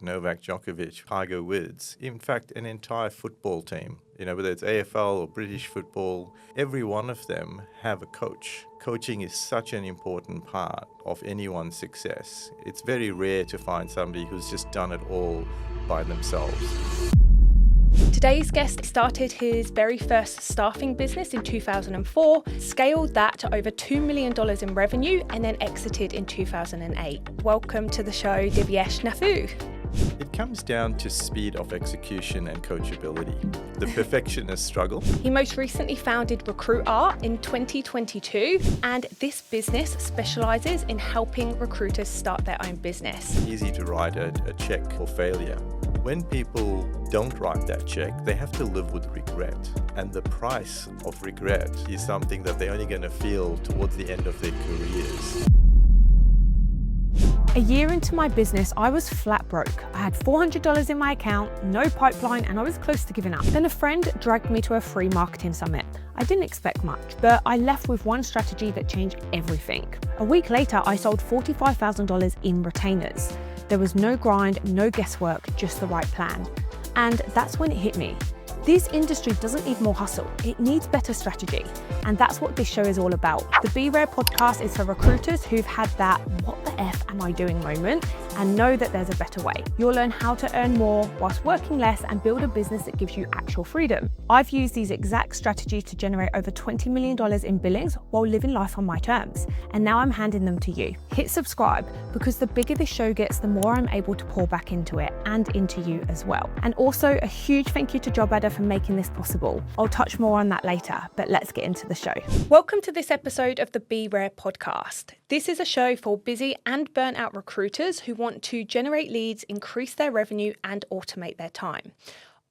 Novak Djokovic, Tiger Woods, in fact, an entire football team, whether it's AFL or British football, every one of them have a coach. Coaching is such an important part of anyone's success. It's very rare to find somebody who's just done it all by themselves. Today's guest started his very first staffing business in 2004, scaled that to over $2 million in revenue, and then exited in 2008. Welcome to the show, Divyesh Nathoo. It comes down to speed of execution and coachability, the perfectionist struggle. He most recently founded RecruitR in 2022, and this business specialises in helping recruiters start their own business. Easy to write a check for failure. When people don't write that check, they have to live with regret. And the price of regret is something that they're only going to feel towards the end of their careers. A year into my business, I was flat broke. I had $400 in my account, no pipeline, and I was close to giving up. Then a friend dragged me to a free marketing summit. I didn't expect much, but I left with one strategy that changed everything. A week later, I sold $45,000 in retainers. There was no grind, no guesswork, just the right plan. And that's when it hit me. This industry doesn't need more hustle, it needs better strategy. And that's what this show is all about. The Be Rare podcast is for recruiters who've had that "what the F am I doing" moment and know that there's a better way. You'll learn how to earn more whilst working less and build a business that gives you actual freedom. I've used these exact strategies to generate over $20 million in billings while living life on my terms. And now I'm handing them to you. Hit subscribe, because the bigger this show gets, the more I'm able to pour back into it and into you as well. And also a huge thank you to JobAdder for making this possible. I'll touch more on that later, but let's get into the show. Welcome to this episode of the Be Rare podcast. This is a show for busy and burnt out recruiters who want to generate leads, increase their revenue, and automate their time.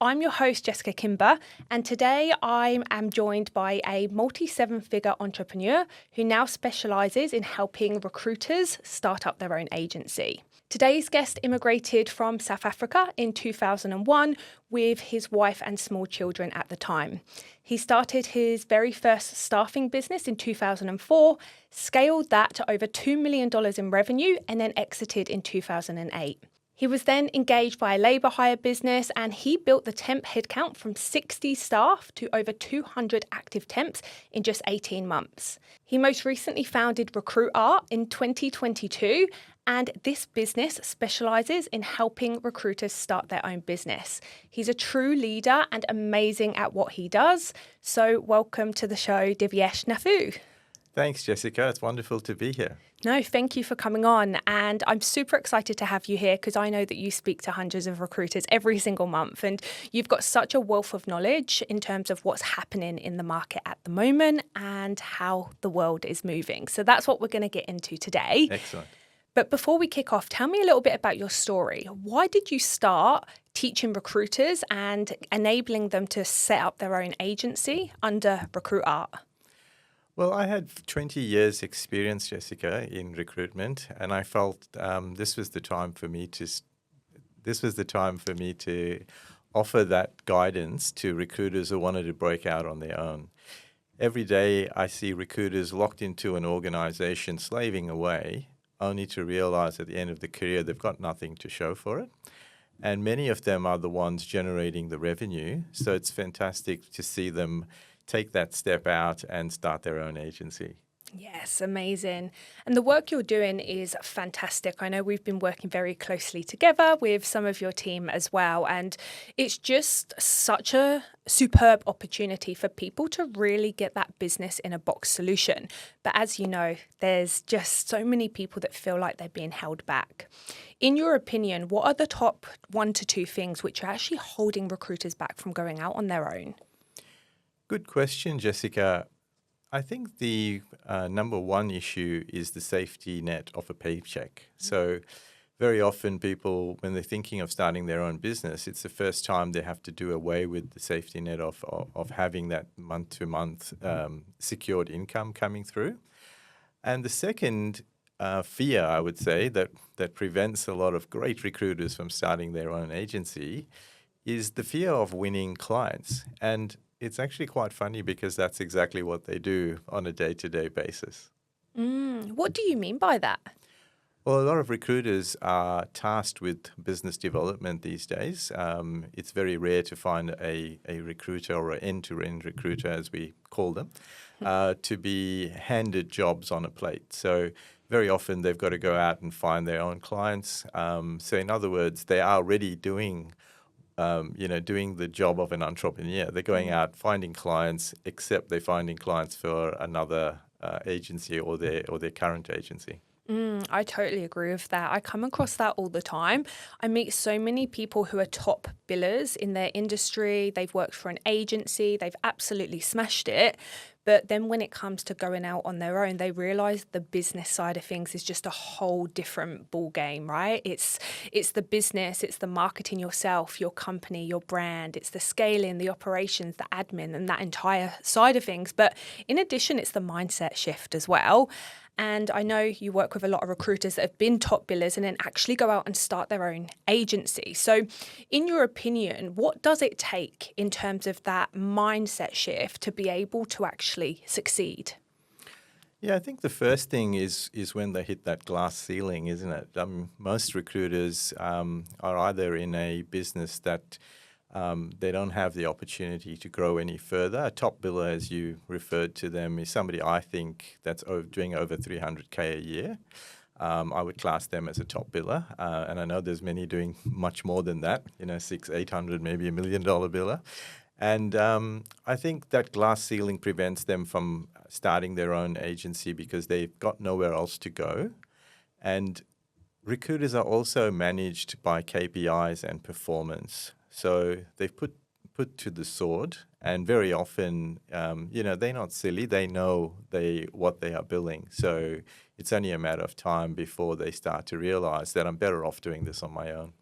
I'm your host, Jessica Kimber, and today I am joined by a multi-7-figure entrepreneur who now specialises in helping recruiters start up their own agency. Today's guest immigrated from South Africa in 2001 with his wife and small children at the time. He started his very first staffing business in 2004, scaled that to over $2 million in revenue, and then exited in 2008. He was then engaged by a labour hire business, and he built the temp headcount from 60 staff to over 200 active temps in just 18 months. He most recently founded RecruitR in 2022, and this business specialises in helping recruiters start their own business. He's a true leader and amazing at what he does. So welcome to the show, Divyesh Nathoo. Thanks, Jessica. It's wonderful to be here. No, thank you for coming on. And I'm super excited to have you here because I know that you speak to hundreds of recruiters every single month, and you've got such a wealth of knowledge in terms of what's happening in the market at the moment and how the world is moving. So that's what we're going to get into today. Excellent. But before we kick off, tell me a little bit about your story. Why did you start teaching recruiters and enabling them to set up their own agency under RecruitR? Well, I had 20 years experience, Jessica, in recruitment, and I felt this was the time for me to offer that guidance to recruiters who wanted to break out on their own. Every day I see recruiters locked into an organization slaving away, only to realize at the end of the career they've got nothing to show for it. And many of them are the ones generating the revenue, so it's fantastic to see them take that step out and start their own agency. Yes, amazing. And the work you're doing is fantastic. I know we've been working very closely together with some of your team as well. And it's just such a superb opportunity for people to really get that business in a box solution. But as you know, there's just so many people that feel like they're being held back. In your opinion, what are the top 1 to 2 things which are actually holding recruiters back from going out on their own? Good question, Jessica. I think the number one issue is the safety net of a paycheck. So very often people, when they're thinking of starting their own business, it's the first time they have to do away with the safety net of having that month-to-month secured income coming through. And the second fear, I would say, that prevents a lot of great recruiters from starting their own agency is the fear of winning clients. And it's actually quite funny because that's exactly what they do on a day-to-day basis. What do you mean by that? Well, a lot of recruiters are tasked with business development these days. It's very rare to find a recruiter or an end-to-end recruiter, as we call them, to be handed jobs on a plate. So very often they've got to go out and find their own clients. So in other words, they are already doing the job of an entrepreneur. They're going out finding clients, except they're finding clients for another agency or their current agency. I totally agree with that. I come across that all the time. I meet so many people who are top billers in their industry. They've worked for an agency. They've absolutely smashed it. But then when it comes to going out on their own, they realise the business side of things is just a whole different ball game, right? It's the business, it's the marketing yourself, your company, your brand, it's the scaling, the operations, the admin, and that entire side of things. But in addition, it's the mindset shift as well. And I know you work with a lot of recruiters that have been top billers and then actually go out and start their own agency. So in your opinion, what does it take in terms of that mindset shift to be able to actually succeed? Yeah, I think the first thing is when they hit that glass ceiling, isn't it? Most recruiters are either in a business that they don't have the opportunity to grow any further. A top biller, as you referred to them, is somebody I think that's doing over 300K a year. I would class them as a top biller. And I know there's many doing much more than that, 600, 800, maybe $1 million biller. And I think that glass ceiling prevents them from starting their own agency because they've got nowhere else to go. And recruiters are also managed by KPIs and performance. So they've put to the sword, and very often, they're not silly. They know what they are billing. So it's only a matter of time before they start to realize that I'm better off doing this on my own.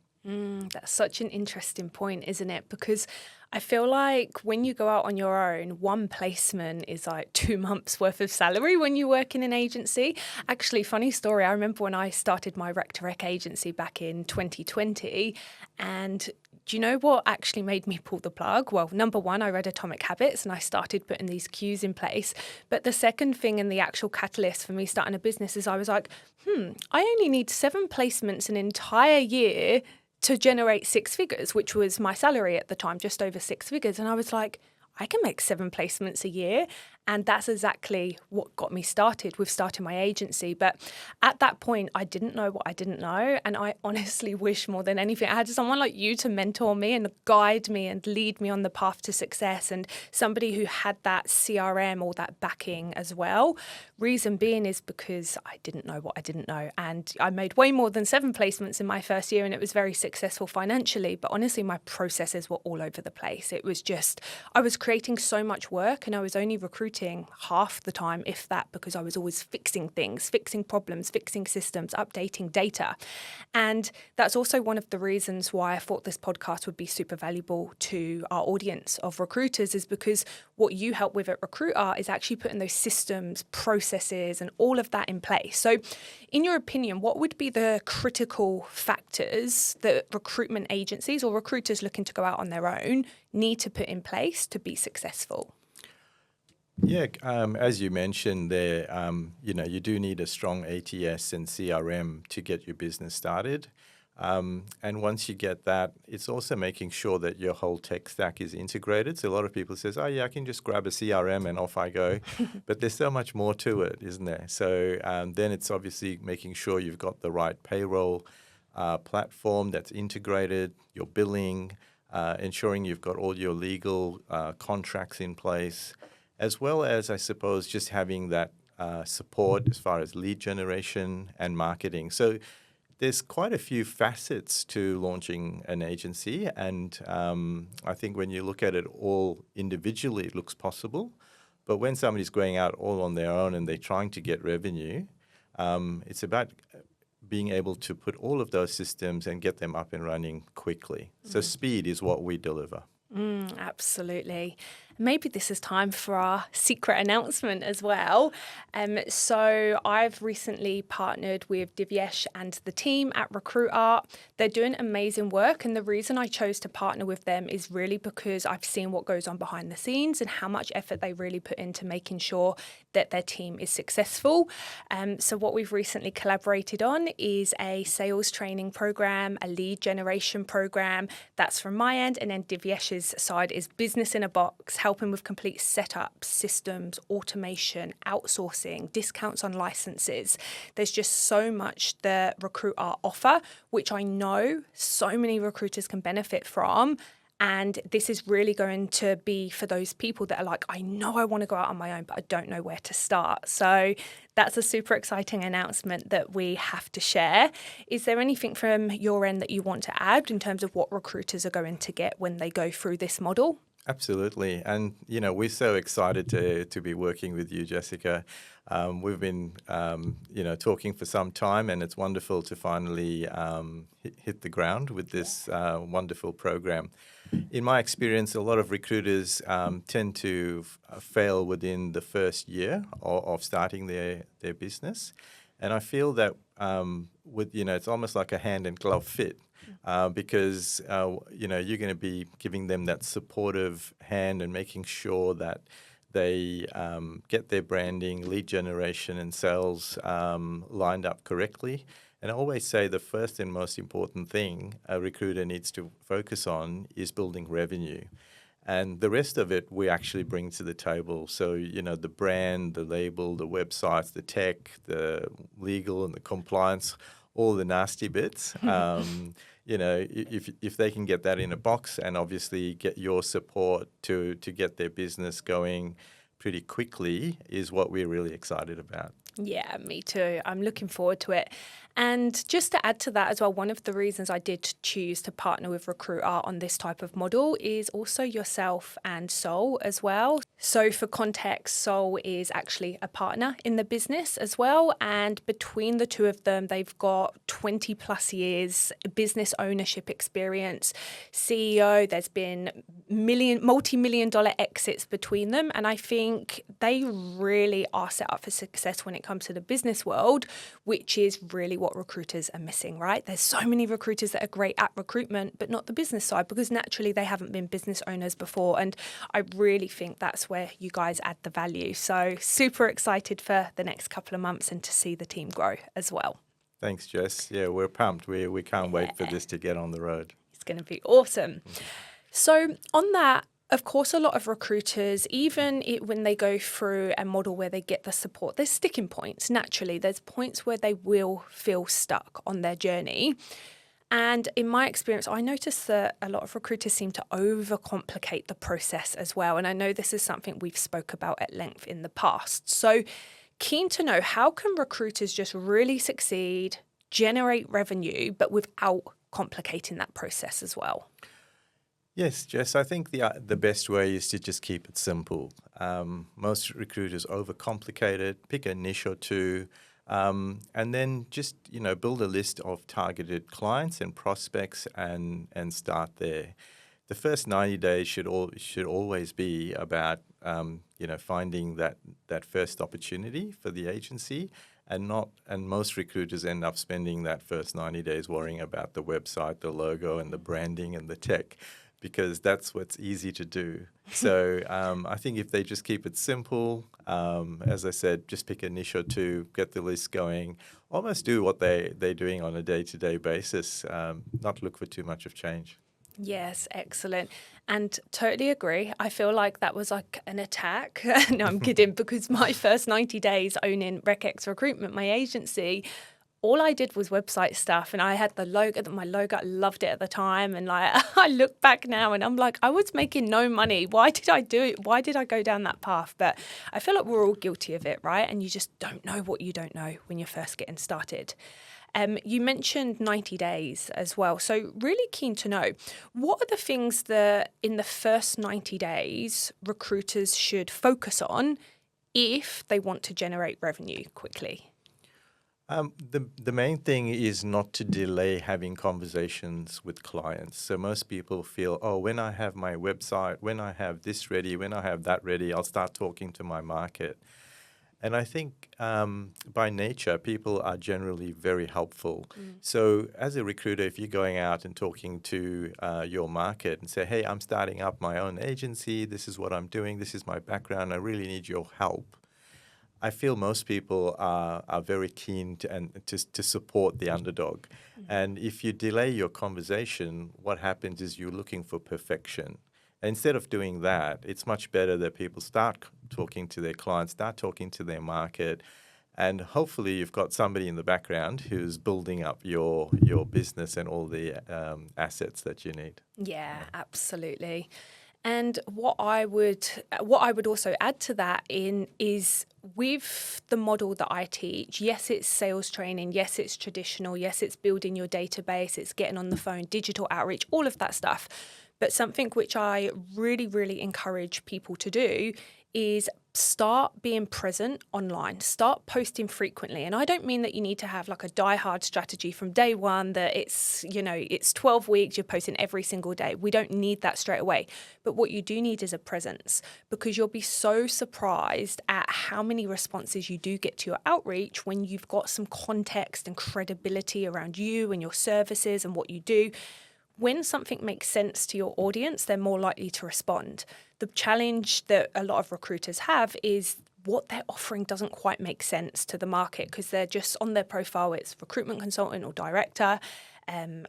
That's such an interesting point, isn't it? Because I feel like when you go out on your own, one placement is like 2 months worth of salary when you work in an agency. Actually, funny story, I remember when I started my RecruitR agency back in 2020, and do you know what actually made me pull the plug? Well, number one, I read Atomic Habits and I started putting these cues in place. But the second thing and the actual catalyst for me starting a business is I was like, I only need 7 placements an entire year to generate 6 figures, which was my salary at the time, just over 6 figures. And I was like, I can make 7 placements a year. And that's exactly what got me started with starting my agency. But at that point, I didn't know what I didn't know. And I honestly wish more than anything, I had someone like you to mentor me and guide me and lead me on the path to success, and somebody who had that CRM or that backing as well. Reason being is because I didn't know what I didn't know. And I made way more than 7 placements in my first year, and it was very successful financially. But honestly, my processes were all over the place. It was just, I was creating so much work and I was only recruiting half the time, if that, because I was always fixing things, fixing problems, fixing systems, updating data. And that's also one of the reasons why I thought this podcast would be super valuable to our audience of recruiters, is because what you help with at RecruitR is actually putting those systems, processes, and all of that in place. So in your opinion, what would be the critical factors that recruitment agencies or recruiters looking to go out on their own need to put in place to be successful? Yeah, as you mentioned there, you do need a strong ATS and CRM to get your business started. And once you get that, it's also making sure that your whole tech stack is integrated. So a lot of people says, oh, yeah, I can just grab a CRM and off I go. But there's so much more to it, isn't there? So then it's obviously making sure you've got the right payroll platform that's integrated, your billing, ensuring you've got all your legal contracts in place, as well as, I suppose, just having that support as far as lead generation and marketing. So there's quite a few facets to launching an agency, and I think when you look at it all individually, it looks possible. But when somebody's going out all on their own and they're trying to get revenue, it's about being able to put all of those systems and get them up and running quickly. So speed is what we deliver. Absolutely. Maybe this is time for our secret announcement as well. So I've recently partnered with Divyesh and the team at RecruitR. They're doing amazing work, and the reason I chose to partner with them is really because I've seen what goes on behind the scenes and how much effort they really put into making sure that their team is successful. So what we've recently collaborated on is a sales training program, a lead generation program. That's from my end, and then Divyesh's side is business in a box, helping with complete setups, systems, automation, outsourcing, discounts on licenses. There's just so much that RecruitR offer, which I know so many recruiters can benefit from. And this is really going to be for those people that are like, I know I want to go out on my own, but I don't know where to start. So that's a super exciting announcement that we have to share. Is there anything from your end that you want to add in terms of what recruiters are going to get when they go through this model? Absolutely. And, we're so excited to be working with you, Jessica. We've been, talking for some time, and it's wonderful to finally hit the ground with this wonderful program. In my experience, a lot of recruiters tend to fail within the first year of starting their business. And I feel that it's almost like a hand and glove fit. Because, you're going to be giving them that supportive hand and making sure that they get their branding, lead generation and sales lined up correctly. And I always say the first and most important thing a recruiter needs to focus on is building revenue. And the rest of it we actually bring to the table. So, the brand, the label, the websites, the tech, the legal and the compliance, all the nasty bits. If they can get that in a box and obviously get your support to get their business going pretty quickly is what we're really excited about. Yeah, me too. I'm looking forward to it. And just to add to that as well, one of the reasons I did choose to partner with RecruitR on this type of model is also yourself and Sol as well. So for context, Sol is actually a partner in the business as well. And between the two of them, they've got 20 plus years business ownership experience. CEO, there's been multi-million dollar exits between them. And I think they really are set up for success when it comes to the business world, which is really what recruiters are missing, right? There's so many recruiters that are great at recruitment, but not the business side, because naturally they haven't been business owners before. And I really think that's where you guys add the value. So super excited for the next couple of months and to see the team grow as well. Thanks, Jess. Yeah, we're pumped. We can't wait for this to get on the road. It's going to be awesome. So on that, of course, a lot of recruiters, even when they go through a model where they get the support, there's sticking points. Naturally, there's points where they will feel stuck on their journey. And in my experience, I noticed that a lot of recruiters seem to overcomplicate the process as well. And I know this is something we've spoke about at length in the past. So keen to know, how can recruiters just really succeed, generate revenue, but without complicating that process as well? Yes, Jess, I think the best way is to just keep it simple. Most recruiters overcomplicate it, pick a niche or two, and then just build a list of targeted clients and prospects and start there. The first 90 days should always be about finding that first opportunity for the agency, and most recruiters end up spending that first 90 days worrying about the website, the logo, and the branding and the tech, because that's what's easy to do. So I think if they just keep it simple, as I said, just pick a niche or two, get the list going, almost do what they're doing on a day-to-day basis, not look for too much of change. Yes, excellent. And totally agree. I feel like that was like an attack. No, I'm kidding, because my first 90 days owning RecX Recruitment, my agency, all I did was website stuff, and I had my logo, I loved it at the time. And I look back now and I'm like, I was making no money. Why did I do it? Why did I go down that path? But I feel like we're all guilty of it, right? And you just don't know what you don't know when you're first getting started. You mentioned 90 days as well. So really keen to know, what are the things that in the first 90 days recruiters should focus on if they want to generate revenue quickly? The main thing is not to delay having conversations with clients. So most people feel, oh, when I have my website, when I have this ready, when I have that ready, I'll start talking to my market. And I think by nature, people are generally very helpful. So as a recruiter, if you're going out and talking to your market and say, hey, I'm starting up my own agency, this is what I'm doing, this is my background, I really need your help. I feel most people are very keen to support the underdog. And if you delay your conversation, what happens is you're looking for perfection. And instead of doing that, it's much better that people start talking to their clients, start talking to their market, and hopefully you've got somebody in the background who's building up your business and all the assets that you need. Yeah, absolutely. And what I would also add to that is with the model that I teach, yes, it's sales training, yes, it's traditional, yes, it's building your database, it's getting on the phone, digital outreach, all of that stuff. But something which I really, really encourage people to do is start being present online, start posting frequently. And I don't mean that you need to have like a die-hard strategy from day one that it's 12 weeks, you're posting every single day. We don't need that straight away. But what you do need is a presence, because you'll be so surprised at how many responses you do get to your outreach when you've got some context and credibility around you and your services and what you do. When something makes sense to your audience, they're more likely to respond. The challenge that a lot of recruiters have is what they're offering doesn't quite make sense to the market, because they're just on their profile, it's recruitment consultant or director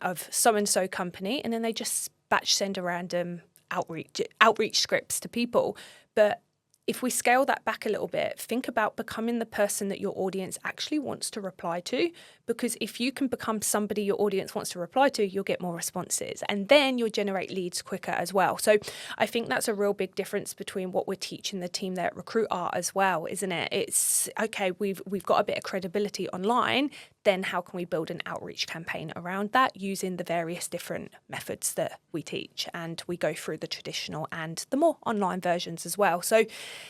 of so-and-so company, and then they just batch send a random outreach scripts to people. But if we scale that back a little bit, think about becoming the person that your audience actually wants to reply to, because if you can become somebody your audience wants to reply to, you'll get more responses, and then you'll generate leads quicker as well. So I think that's a real big difference between what we're teaching the team there at RecruitR as well, isn't it? It's, okay, we've got a bit of credibility online, then how can we build an outreach campaign around that using the various different methods that we teach? And we go through the traditional and the more online versions as well. So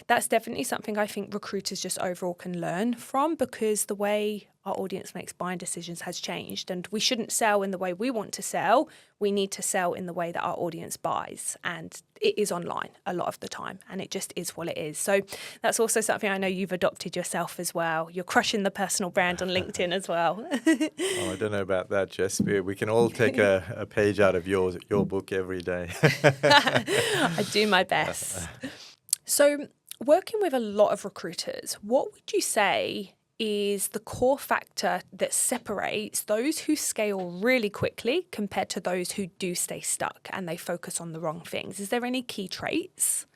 that's definitely something I think recruiters just overall can learn from, because the way our audience makes buying decisions has changed, and we shouldn't sell in the way we want to sell. We need to sell in the way that our audience buys, and it is online a lot of the time, and it just is what it is. So that's also something I know you've adopted yourself as well. You're crushing the personal brand on LinkedIn as well. Oh, I don't know about that, Jess. We can all take a page out of your book every day. I do my best. So working with a lot of recruiters, what would you say is the core factor that separates those who scale really quickly compared to those who do stay stuck and they focus on the wrong things? Is there any key traits?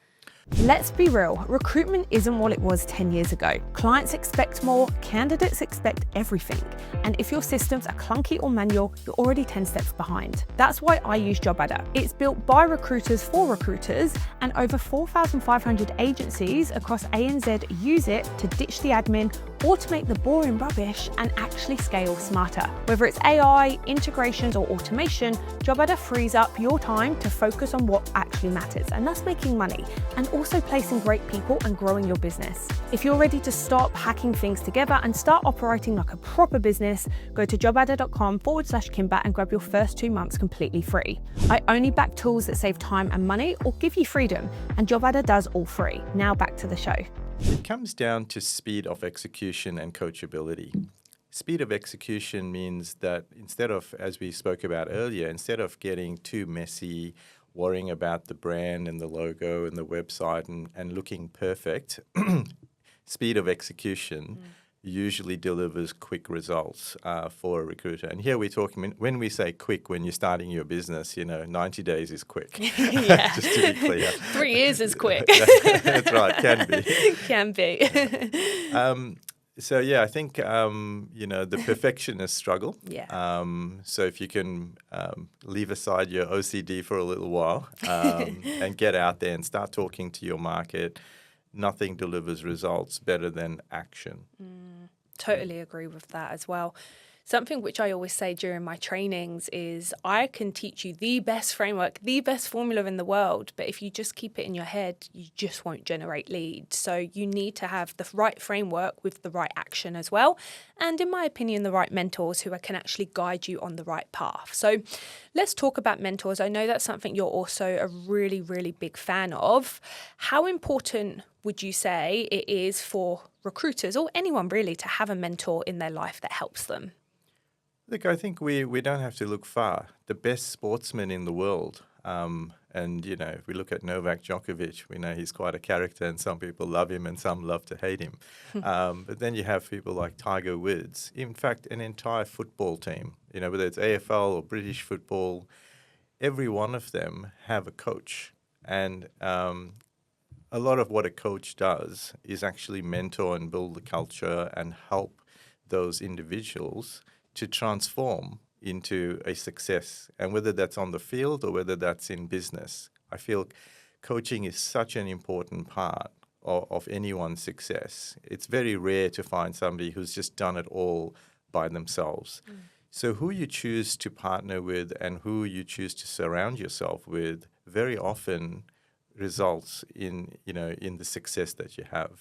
Let's be real, recruitment isn't what it was 10 years ago. Clients expect more, candidates expect everything. And if your systems are clunky or manual, you're already 10 steps behind. That's why I use JobAdder. It's built by recruiters for recruiters, and over 4,500 agencies across ANZ use it to ditch the admin, automate the boring rubbish, and actually scale smarter. Whether it's AI, integrations, or automation, JobAdder frees up your time to focus on what actually matters, and that's making money, and also placing great people and growing your business. If you're ready to stop hacking things together and start operating like a proper business, go to jobadder.com/Kimber and grab your first 2 months completely free. I only back tools that save time and money or give you freedom, and JobAdder does all free. Now back to the show. It comes down to speed of execution and coachability. Speed of execution means that instead of, as we spoke about earlier, instead of getting too messy, worrying about the brand and the logo and the website and looking perfect, speed of execution usually delivers quick results for a recruiter. And here we're talking, when we say quick, when you're starting your business, 90 days is quick. Yeah. Just to be clear. 3 years is quick. That's right, can be. Can be. So, I think, the perfectionists struggle. Yeah. So if you can leave aside your OCD for a little while and get out there and start talking to your market, nothing delivers results better than action. Totally agree with that as well. Something which I always say during my trainings is I can teach you the best framework, the best formula in the world, but if you just keep it in your head, you just won't generate leads. So you need to have the right framework with the right action as well. And in my opinion, the right mentors who can actually guide you on the right path. So let's talk about mentors. I know that's something you're also a really, really big fan of. How important would you say it is for recruiters or anyone really to have a mentor in their life that helps them? Look, I think we don't have to look far. The best sportsman in the world, and, if we look at Novak Djokovic, we know he's quite a character and some people love him and some love to hate him. But then you have people like Tiger Woods. In fact, an entire football team, whether it's AFL or British football, every one of them have a coach. And a lot of what a coach does is actually mentor and build the culture and help those individuals to transform into a success. And whether that's on the field or whether that's in business, I feel coaching is such an important part of anyone's success. It's very rare to find somebody who's just done it all by themselves. So who you choose to partner with and who you choose to surround yourself with very often results in the success that you have.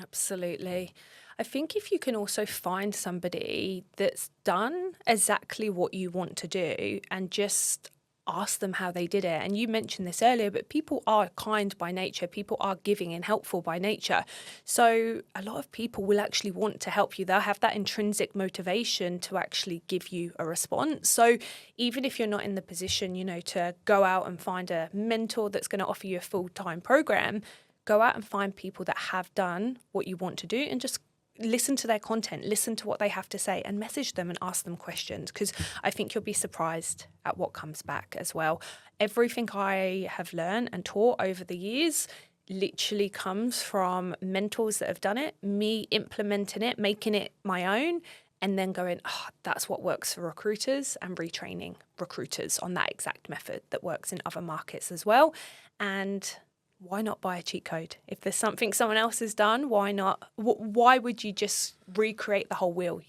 Absolutely. I think if you can also find somebody that's done exactly what you want to do and just ask them how they did it. And you mentioned this earlier, but people are kind by nature. People are giving and helpful by nature. So a lot of people will actually want to help you. They'll have that intrinsic motivation to actually give you a response. So even if you're not in the position, to go out and find a mentor that's going to offer you a full-time program, go out and find people that have done what you want to do and just listen to their content, listen to what they have to say and message them and ask them questions, because I think you'll be surprised at what comes back as well. Everything I have learned and taught over the years literally comes from mentors that have done it, me implementing it, making it my own, and then going, that's what works for recruiters, and retraining recruiters on that exact method that works in other markets as well. And why not buy a cheat code? If there's something someone else has done, why not? Why would you just recreate the whole wheel,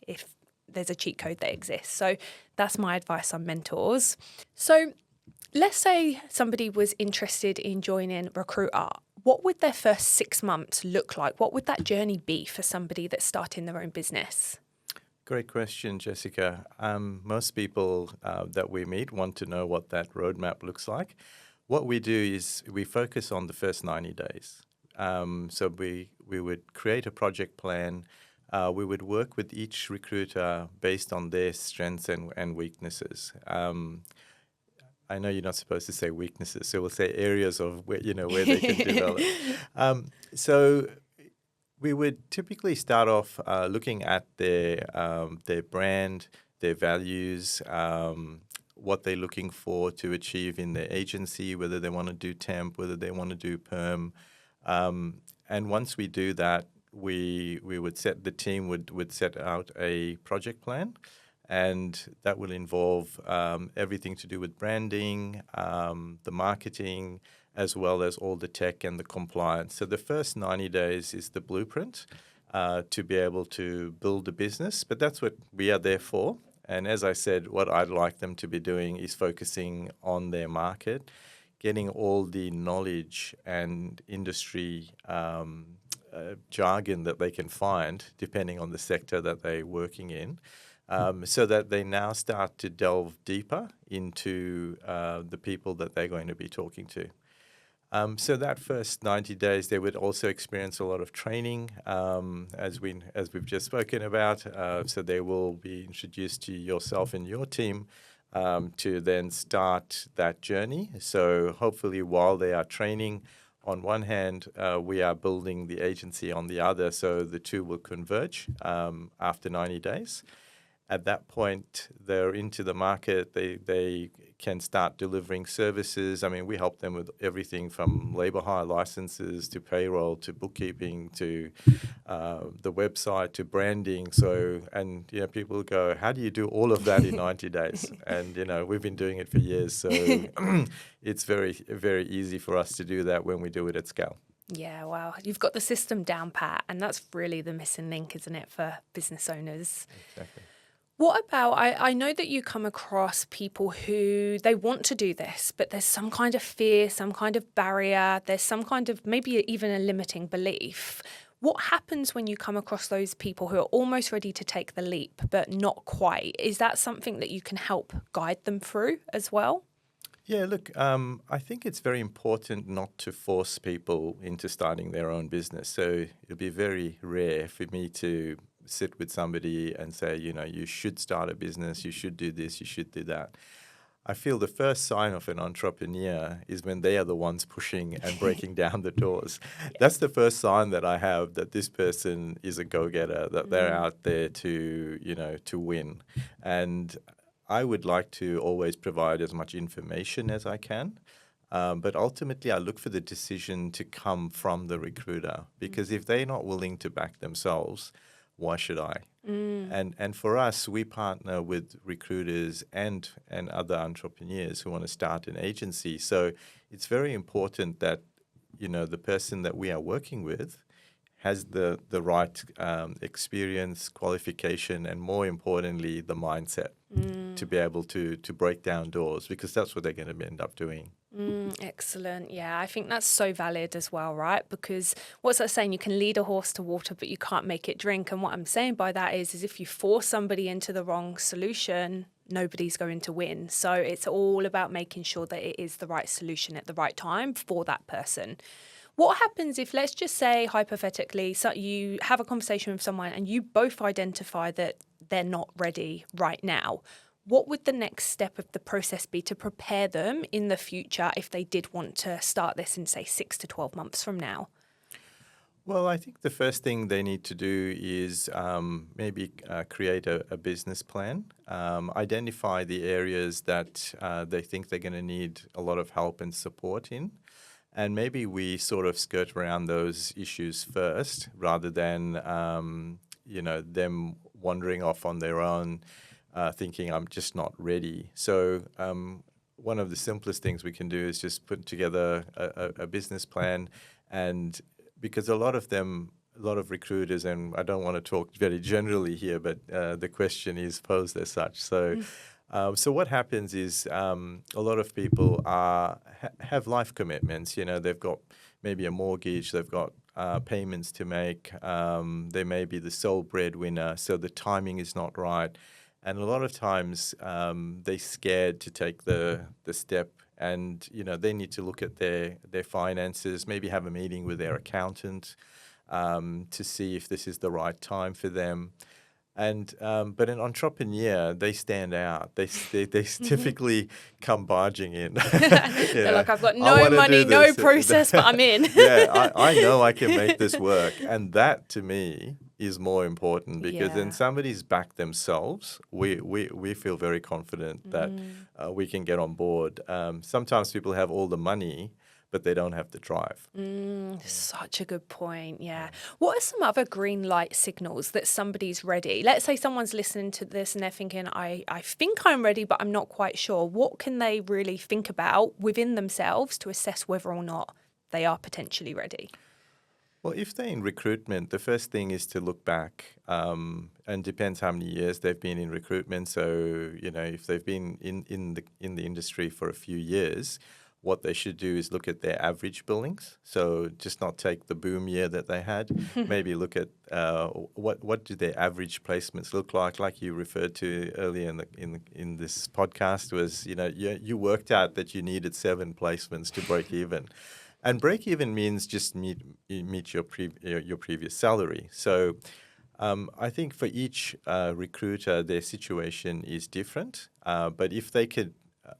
if there's a cheat code that exists? So that's my advice on mentors. So let's say somebody was interested in joining RecruitR. What would their first 6 months look like? What would that journey be for somebody that's starting their own business? Great question, Jessica. Most people that we meet want to know what that roadmap looks like. What we do is we focus on the first 90 days. So we would create a project plan. We would work with each recruiter based on their strengths and weaknesses. I know you're not supposed to say weaknesses, so we'll say areas of where they can develop. So we would typically start off looking at their brand, their values, what they're looking for to achieve in their agency, whether they want to do temp, whether they want to do perm. And once we do that, we would the team would set out a project plan, and that will involve everything to do with branding, the marketing, as well as all the tech and the compliance. So the first 90 days is the blueprint to be able to build a business, but that's what we are there for. And as I said, what I'd like them to be doing is focusing on their market, getting all the knowledge and industry jargon that they can find, depending on the sector that they're working in, so that they now start to delve deeper into the people that they're going to be talking to. So that first 90 days, they would also experience a lot of training, as we've just spoken about. So they will be introduced to yourself and your team to then start that journey. So hopefully while they are training, on one hand, we are building the agency on the other, so the two will converge after 90 days. At that point, they're into the market. They can start delivering services. I mean, we help them with everything from labor hire licenses to payroll to bookkeeping to the website to branding. So, and people go, how do you do all of that in 90 days? And we've been doing it for years, so it's very, very easy for us to do that when we do it at scale. Yeah, wow. You've got the system down pat, and that's really the missing link, isn't it, for business owners? Exactly. What about, I know that you come across people who they want to do this, but there's some kind of fear, some kind of barrier, there's some kind of maybe even a limiting belief. What happens when you come across those people who are almost ready to take the leap, but not quite? Is that something that you can help guide them through as well? Yeah, look, I think it's very important not to force people into starting their own business. So it'll be very rare for me to sit with somebody and say, you should start a business, you should do this, you should do that. I feel the first sign of an entrepreneur is when they are the ones pushing and breaking down the doors. That's the first sign that I have that this person is a go-getter, that they're out there to win. And I would like to always provide as much information as I can. But ultimately, I look for the decision to come from the recruiter, because if they're not willing to back themselves, why should I? And for us, we partner with recruiters and other entrepreneurs who want to start an agency. So it's very important that, the person that we are working with has the right experience, qualification, and more importantly, the mindset to be able to break down doors, because that's what they're going to end up doing. Excellent. Yeah, I think that's so valid as well, right? Because what's that saying? You can lead a horse to water, but you can't make it drink. And what I'm saying by that is if you force somebody into the wrong solution, nobody's going to win. So it's all about making sure that it is the right solution at the right time for that person. What happens if, let's just say hypothetically, so you have a conversation with someone and you both identify that they're not ready right now? What would the next step of the process be to prepare them in the future if they did want to start this in, say, 6 to 12 months from now? Well, I think the first thing they need to do is maybe create a business plan, identify the areas that they think they're going to need a lot of help and support in. And maybe we sort of skirt around those issues first rather than, them wandering off on their own, thinking I'm just not ready. So one of the simplest things we can do is just put together a business plan. And because a lot of recruiters, and I don't want to talk very generally here, but the question is posed as such. So so what happens is a lot of people have life commitments. They've got maybe a mortgage, they've got payments to make. They may be the sole breadwinner, so the timing is not right. And a lot of times they're scared to take the step, and they need to look at their finances, maybe have a meeting with their accountant to see if this is the right time for them. And but an entrepreneur, they stand out. They typically come barging in. They're like, I've got no money, no process, but I'm in. Yeah, I know I can make this work. And that, to me, is more important, because when somebody's backed themselves, we feel very confident that we can get on board. Sometimes people have all the money, but they don't have the drive. Such a good point, yeah. What are some other green light signals that somebody's ready? Let's say someone's listening to this and they're thinking, I think I'm ready, but I'm not quite sure. What can they really think about within themselves to assess whether or not they are potentially ready? Well, if they're in recruitment, the first thing is to look back, and depends how many years they've been in recruitment. So, if they've been in the industry for a few years, what they should do is look at their average billings. So just not take the boom year that they had. Maybe look at what do their average placements look like you referred to earlier in this podcast was, you worked out that you needed 7 placements to break even. And break even means just meet your previous salary. So I think for each recruiter, their situation is different. But if they could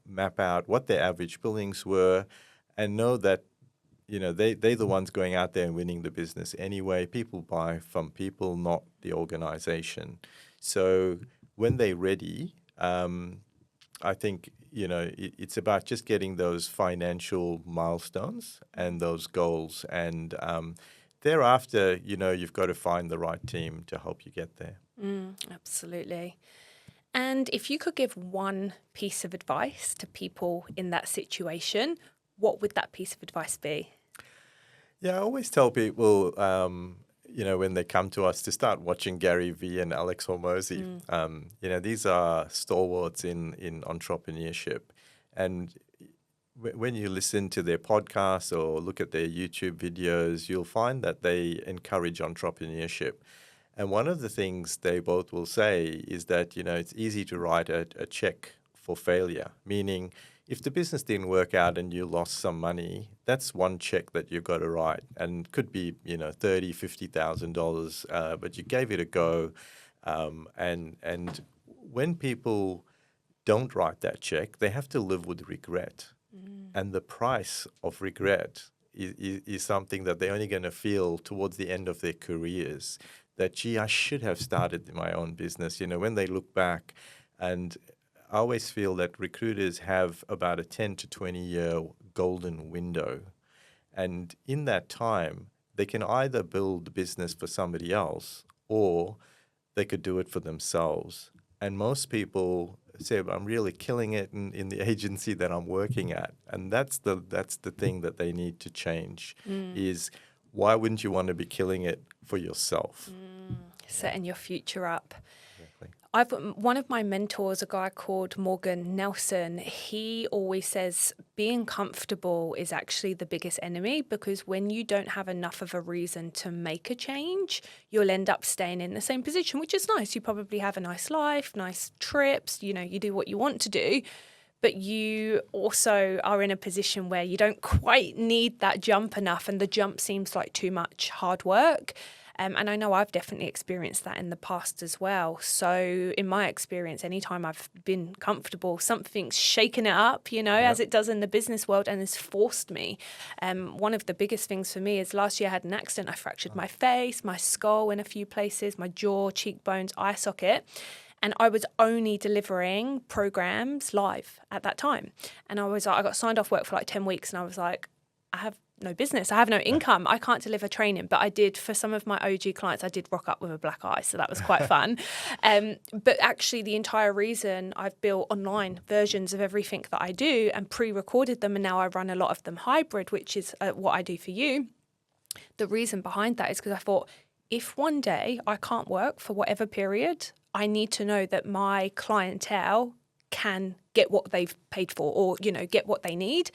map out what their average billings were and know that, they're the ones going out there and winning the business anyway. People buy from people, not the organization. So when they're ready, I think, it's about just getting those financial milestones and those goals. And thereafter, you've got to find the right team to help you get there. Absolutely. And if you could give one piece of advice to people in that situation, what would that piece of advice be? Yeah, I always tell people, when they come to us to start watching Gary Vee and Alex Hormozy. These are stalwarts in entrepreneurship. And when you listen to their podcasts or look at their YouTube videos, you'll find that they encourage entrepreneurship. And one of the things they both will say is that, it's easy to write a check for failure, meaning if the business didn't work out and you lost some money, that's one check that you've got to write, and could be $30,000, $50,000, but you gave it a go, and when people don't write that check, they have to live with regret, and the price of regret is something that they're only going to feel towards the end of their careers. That gee, I should have started my own business. When they look back, and I always feel that recruiters have about a 10 to 20 year golden window. And in that time, they can either build a business for somebody else or they could do it for themselves. And most people say, I'm really killing it in the agency that I'm working at. And that's the thing that they need to change is why wouldn't you want to be killing it for yourself? Setting your future up. Exactly. One of my mentors, a guy called Morgan Nelson, he always says being comfortable is actually the biggest enemy, because when you don't have enough of a reason to make a change, you'll end up staying in the same position, which is nice. You probably have a nice life, nice trips, you do what you want to do. But you also are in a position where you don't quite need that jump enough, and the jump seems like too much hard work. And I know I've definitely experienced that in the past as well. So in my experience, anytime I've been comfortable, something's shaken it up, as it does in the business world, and has forced me. One of the biggest things for me is last year I had an accident. I fractured my face, my skull in a few places, my jaw, cheekbones, eye socket. And I was only delivering programs live at that time. And I got signed off work for like 10 weeks, and I was like, I have no business. I have no income. I can't deliver training. But I did, for some of my OG clients, I did rock up with a black eye. So that was quite fun. But actually the entire reason I've built online versions of everything that I do and pre-recorded them, and now I run a lot of them hybrid, which is what I do for you. The reason behind that is because I thought, if one day I can't work for whatever period, I need to know that my clientele can get what they've paid for, or, get what they need.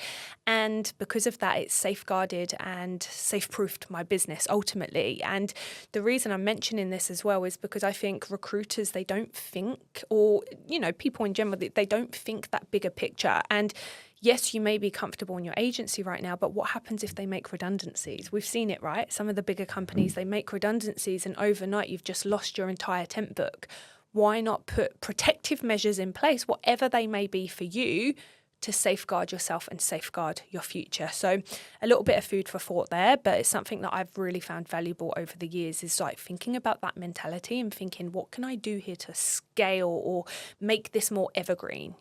And because of that, it's safeguarded and safe-proofed my business ultimately. And the reason I'm mentioning this as well is because I think recruiters, they don't think, or, people in general, they don't think that bigger picture. And yes, you may be comfortable in your agency right now, but what happens if they make redundancies? We've seen it, right? Some of the bigger companies, they make redundancies, and overnight you've just lost your entire temp book. Why not put protective measures in place, whatever they may be for you, to safeguard yourself and safeguard your future? So a little bit of food for thought there, but it's something that I've really found valuable over the years, is like thinking about that mentality and thinking, what can I do here to scale or make this more evergreen,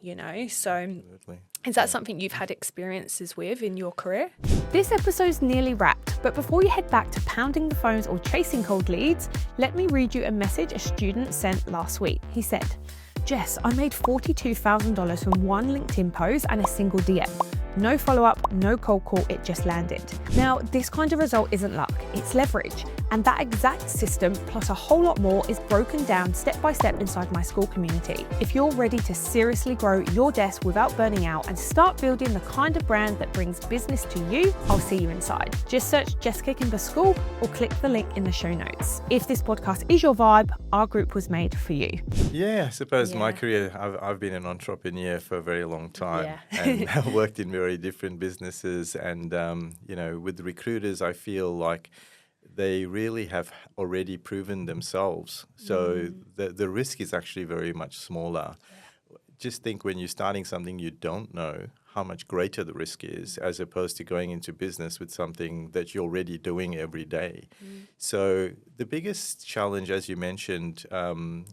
So Absolutely. Is that something you've had experiences with in your career? This episode's nearly wrapped, but before you head back to pounding the phones or chasing cold leads, let me read you a message a student sent last week. He said, Jess, I made $42,000 from one LinkedIn post and a single DM. No follow-up, no cold call, it just landed. Now, this kind of result isn't luck, it's leverage. And that exact system, plus a whole lot more, is broken down step by step inside my school community. If you're ready to seriously grow your desk without burning out and start building the kind of brand that brings business to you, I'll see you inside. Just search Jessica Kimber School or click the link in the show notes. If this podcast is your vibe, our group was made for you. Yeah, I suppose my career, I've been an entrepreneur for a very long time, and I've worked in very different businesses. And, with recruiters, I feel like they really have already proven themselves. So the risk is actually very much smaller. Yeah. Just think, when you're starting something you don't know, how much greater the risk is, as opposed to going into business with something that you're already doing every day. So the biggest challenge, as you mentioned,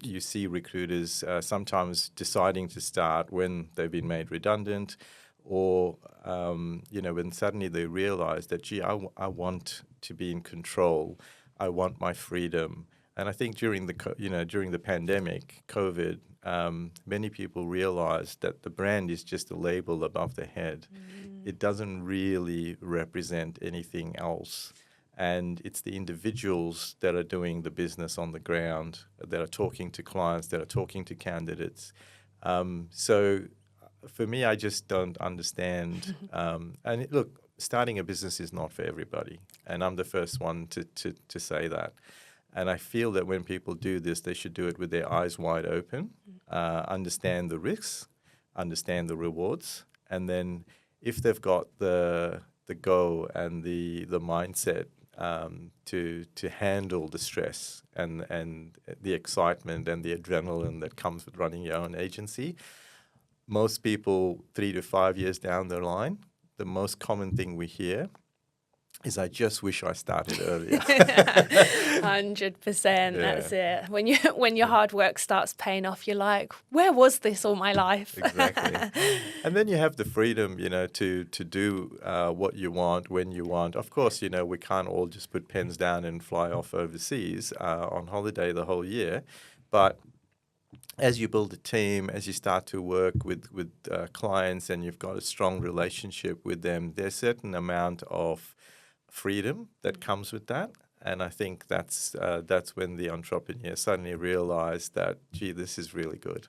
you see recruiters sometimes deciding to start when they've been made redundant, or when suddenly they realize that, gee, I want to be in control. I want my freedom. And I think during the pandemic, COVID, many people realize that the brand is just a label above the head. It doesn't really represent anything else. And it's the individuals that are doing the business on the ground, that are talking to clients, that are talking to candidates. So for me, I just don't understand. Look, starting a business is not for everybody. And I'm the first one to say that. And I feel that when people do this, they should do it with their eyes wide open, understand the risks, understand the rewards, and then if they've got the go and the mindset to handle the stress and the excitement and the adrenaline that comes with running your own agency, most people 3 to 5 years down the line, the most common thing we hear is, I just wish I started earlier. 100%. That's it. When your hard work starts paying off, you're like, where was this all my life? Exactly. And then you have the freedom, to do what you want when you want. Of course, we can't all just put pens down and fly off overseas on holiday the whole year. But as you build a team, as you start to work with clients and you've got a strong relationship with them, there's a certain amount of freedom that comes with that. And I think that's when the entrepreneur suddenly realized that, gee, this is really good.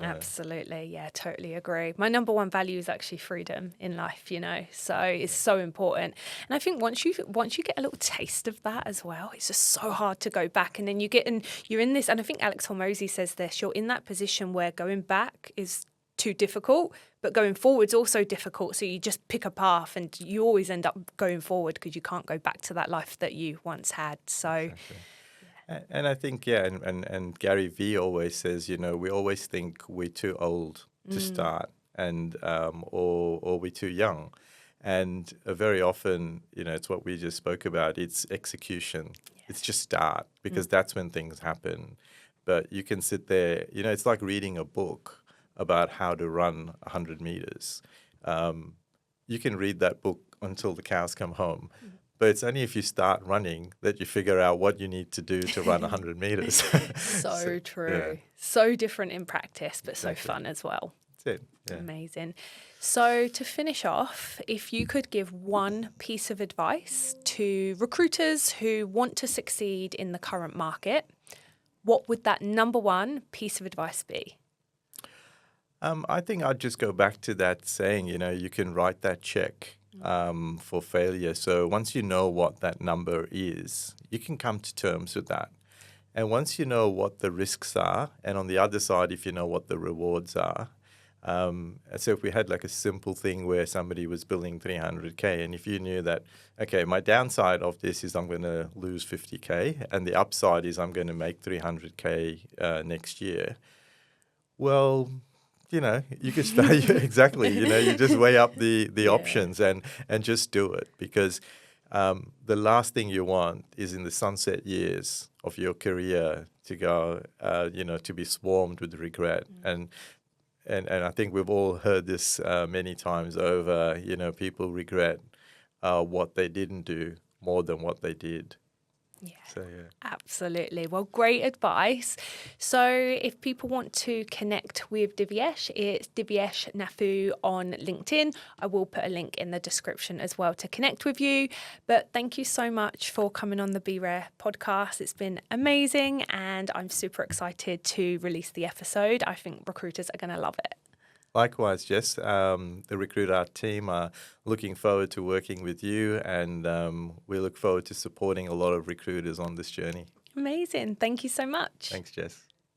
Absolutely. Yeah, totally agree. My number one value is actually freedom in life, so it's so important. And I think once you get a little taste of that as well, it's just so hard to go back. And then you're in this, and I think Alex Hormozy says this, you're in that position where going back is too difficult, but going forward's also difficult. So you just pick a path and you always end up going forward because you can't go back to that life that you once had. So, exactly. And I think, and Gary Vee always says, we always think we're too old to start and or we're too young. And very often, it's what we just spoke about. It's execution. Yeah. It's just start, because that's when things happen. But you can sit there, it's like reading a book about how to run 100 meters. You can read that book until the cows come home. But it's only if you start running that you figure out what you need to do to run 100 meters. So true. Yeah. So different in practice, but so fun as well. That's it. Yeah. Amazing. So to finish off, if you could give one piece of advice to recruiters who want to succeed in the current market, what would that number one piece of advice be? I think I'd just go back to that saying, you can write that check for failure. So once you know what that number is, you can come to terms with that. And once you know what the risks are, and on the other side, if you know what the rewards are, so if we had like a simple thing where somebody was billing 300K, and if you knew that, okay, my downside of this is I'm going to lose 50K, and the upside is I'm going to make 300K next year, well, you could start, exactly, you just weigh up the options and just do it, because the last thing you want is in the sunset years of your career to go, to be swarmed with regret. And I think we've all heard this many times over, people regret what they didn't do more than what they did. Yeah, absolutely. Well, great advice. So if people want to connect with Divyesh, it's Divyesh Nathoo on LinkedIn. I will put a link in the description as well to connect with you. But thank you so much for coming on the Be Rare podcast. It's been amazing, and I'm super excited to release the episode. I think recruiters are going to love it. Likewise, Jess. The RecruitR team are looking forward to working with you, and we look forward to supporting a lot of recruiters on this journey. Amazing. Thank you so much. Thanks, Jess.